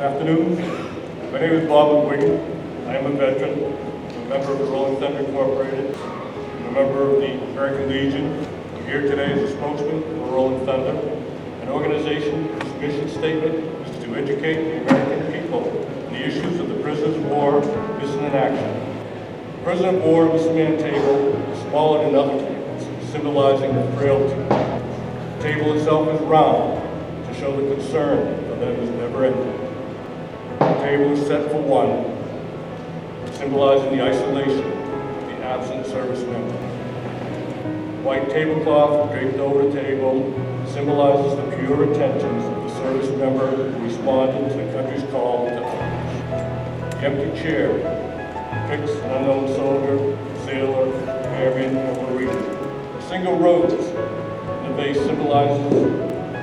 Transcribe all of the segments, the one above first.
Afternoon. My name is Bob Wiggy. I am a veteran, a member of the Rolling Thunder Incorporated, and a member of the American Legion. I'm here today as a spokesman for Rolling Thunder, an organization whose mission statement is to educate the American people on the issues of the prisoners of war missing in action. The prisoner of war missing man table is smaller than other tables, symbolizing the frailty. The table itself is round to show the concern for them is never ending. The table is set for one, symbolizing the isolation of the absent service member. White tablecloth draped over the table symbolizes the pure intentions of the service member who responded to the country's call to arms. The empty chair depicts an unknown soldier, sailor, airman, or marine. A single rose in the vase symbolizes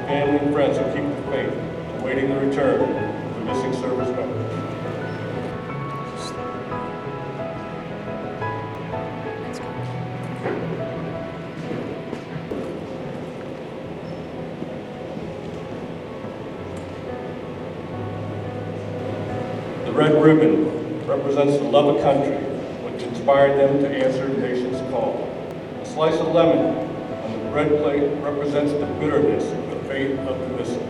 family and friends who keep the faith, awaiting the return of the missing service member. The red ribbon represents the love of country, which inspired them to answer the nation's call. A slice of lemon on the bread plate represents the bitterness of the fate of the missing.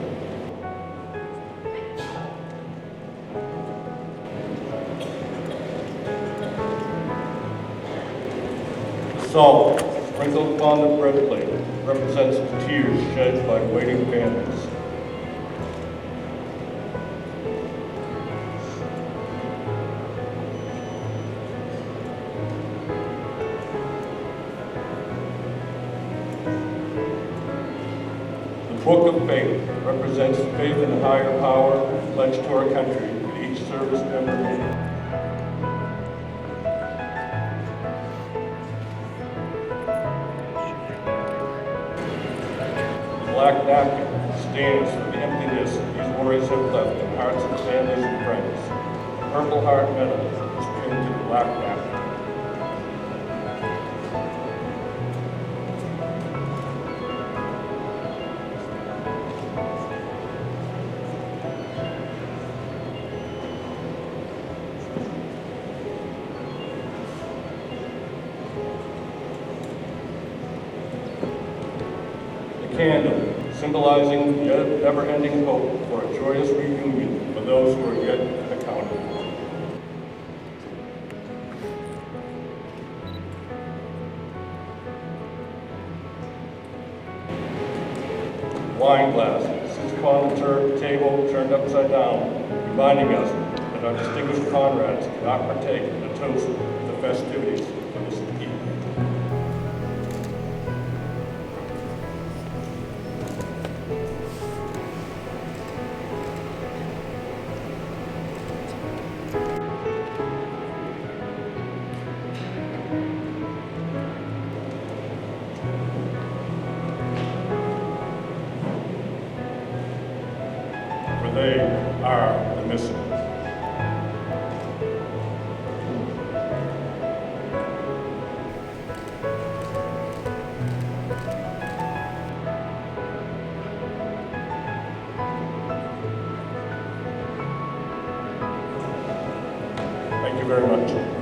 The salt sprinkled upon the bread plate represents the tears shed by waiting families. The Book of Faith represents faith in a higher power pledged to our country that each service member made. The black napkin stands for the emptiness these warriors have left in the hearts of families and friends. The Purple Heart medal is pinned to the black napkin. Candle, symbolizing never-ending hope for a joyous reunion for those who are yet unaccounted for. Wine glass sits upon the table turned upside down, reminding us that our distinguished comrades cannot partake in the toast of the festivities of this evening. For they are the missing. Thank you very much.